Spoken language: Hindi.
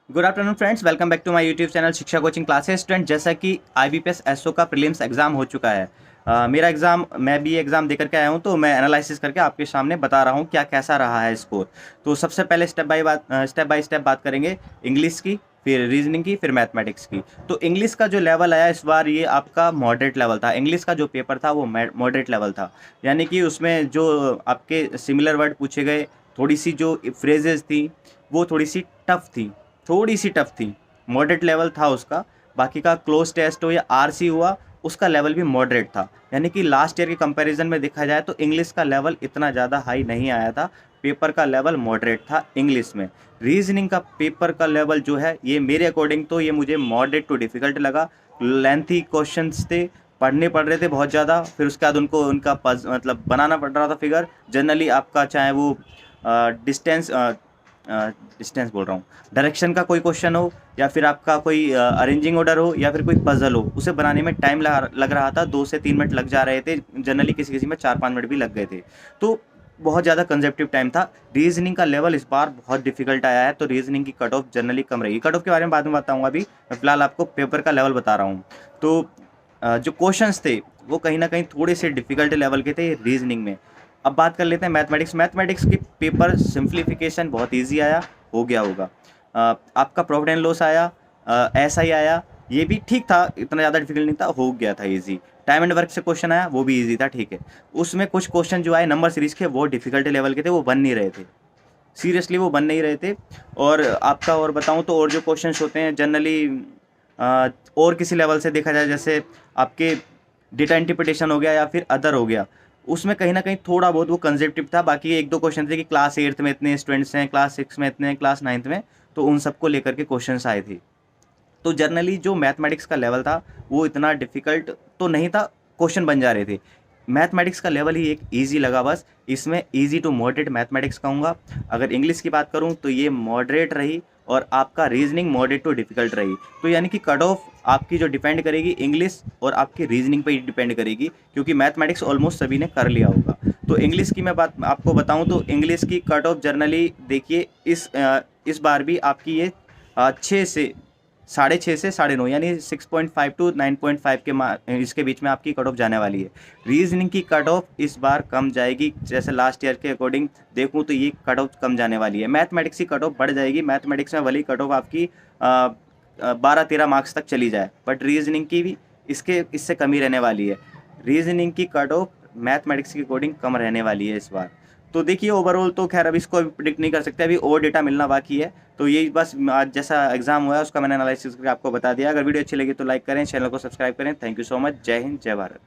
Good afternoon friends, welcome back to my YouTube channel Shiksha coaching classes. Student, जैसा कि आईबीपीएस एसओ का प्रीलिम्स एग्जाम हो चुका है। मेरा एग्जाम, मैं भी एग्जाम दे करके आया हूं, तो मैं एनालिसिस करके आपके सामने बता रहा हूं क्या कैसा रहा है स्कोर। तो सबसे पहले स्टेप बाय स्टेप बात करेंगे इंग्लिश की, फिर रीजनिंग की, फिर मैथमेटिक्स की। तो इंग्लिश का जो लेवल आया इस बार, ये आपका मॉडरेट लेवल था। इंग्लिश का जो पेपर था वो मॉडरेट लेवल था, यानी कि उसमें जो आपके सिमिलर वर्ड पूछे गए, थोड़ी सी जो फ्रेजेस थी वो थोड़ी सी टफ थी। मॉडरेट लेवल था उसका। बाकी का क्लोज टेस्ट हो या आरसी हुआ, उसका लेवल भी मॉडरेट था। यानी कि लास्ट ईयर के कंपैरिजन में देखा जाए तो इंग्लिश का लेवल इतना ज़्यादा हाई नहीं आया था। पेपर का लेवल मॉडरेट था इंग्लिश में। रीजनिंग का पेपर का लेवल जो है, ये मेरे अकॉर्डिंग तो ये मुझे मॉडरेट टू डिफ़िकल्ट लगा। लेंथी क्वेश्चंस थे, पढ़ने पड़ रहे थे बहुत ज़्यादा। फिर उसके बाद उनको उनका मतलब बनाना पड़ रहा था फिगर। जनरली आपका चाहे वो डिस्टेंस डिस्टेंस बोल रहा हूँ, डायरेक्शन का कोई क्वेश्चन हो, या फिर आपका कोई अरेंजिंग ऑर्डर हो, या फिर कोई पजल हो, उसे बनाने में टाइम लग रहा था। 2 से 3 मिनट लग जा रहे थे, जनरली किसी किसी में 4-5 मिनट भी लग गए थे। तो बहुत ज़्यादा कंजेप्टिव टाइम था। रीजनिंग का लेवल इस बार बहुत डिफिकल्ट आया है, तो रीजनिंग की कट ऑफ जनरली कम रहेगी। कट ऑफ के बारे में बाद में बताऊंगा, अभी मैं फिलहाल आपको पेपर का लेवल बता रहा हूँ। तो जो क्वेश्चंस थे वो कहीं ना कहीं थोड़े से डिफिकल्ट लेवल के थे रीजनिंग में। अब बात कर लेते हैं मैथमेटिक्स के पेपर। सिंप्लीफिकेशन बहुत इजी आया, हो गया होगा। आपका प्रॉफिट एंड लॉस आया, ऐसा ही आया, ये भी ठीक था, इतना ज़्यादा डिफिकल्ट नहीं था, हो गया था इजी। टाइम एंड वर्क से क्वेश्चन आया, वो भी इजी था, ठीक है। उसमें कुछ क्वेश्चन जो आए नंबर सीरीज के, वो डिफिकल्ट लेवल के थे, वो बन नहीं रहे थे। सीरियसली वो बन नहीं रहे थे। और आपका और बताऊं तो, और जो क्वेश्चंस होते हैं जनरली और किसी लेवल से देखा जाए, जैसे आपके डेटा इंटरप्रिटेशन हो गया या फिर अदर हो गया, उसमें कहीं ना कहीं थोड़ा बहुत वो कंजेप्टिव था। बाकी एक दो क्वेश्चन थे कि क्लास 8th में इतने स्टूडेंट्स हैं, क्लास 6 में इतने हैं, क्लास 9th में, तो उन सबको लेकर के क्वेश्चंस आए थे। तो जनरली जो मैथमेटिक्स का लेवल था वो इतना डिफिकल्ट तो नहीं था, क्वेश्चन बन जा रहे थे। मैथमेटिक्स का लेवल ही एक इजी लगा बस। इसमें इजी टू मॉडरेट मैथमेटिक्स कहूँगा। अगर इंग्लिश की बात करूँ तो ये मॉडरेट रही, और आपका रीजनिंग मॉडरेट टू डिफिकल्ट रही। तो यानी कि कट ऑफ आपकी जो डिपेंड करेगी इंग्लिश और आपकी रीजनिंग पे ही डिपेंड करेगी, क्योंकि मैथमेटिक्स ऑलमोस्ट सभी ने कर लिया होगा। तो इंग्लिश की मैं बात आपको बताऊं तो इंग्लिश की कट ऑफ जनरली देखिए, इस बार भी आपकी ये 6 से 6.5 से 9.5, यानी 6.5 टू 9.5 के इसके बीच में आपकी कट ऑफ जाने वाली है। रीजनिंग की कट ऑफ इस बार कम जाएगी, जैसे लास्ट ईयर के अकॉर्डिंग देखूं तो ये कट ऑफ कम जाने वाली है। मैथमेटिक्स की कट ऑफ बढ़ जाएगी। मैथमेटिक्स में वाली कट ऑफ आपकी 12-13 मार्क्स तक चली जाए, बट रीजनिंग की भी इससे कम ही रहने वाली है। रीजनिंग की कट ऑफ मैथमेटिक्स के अकॉर्डिंग कम रहने वाली है इस बार। तो देखिए, ओवरऑल तो खैर अभी इसको अभी प्रिडिक्ट नहीं कर सकते, अभी और डेटा मिलना बाकी है। तो यही बस आज जैसा एग्जाम हुआ है उसका मैंने एनालिसिस करके आपको बता दिया। अगर वीडियो अच्छी लगी तो लाइक करें, चैनल को सब्सक्राइब करें। Thank you so much. जय हिंद, जय भारत।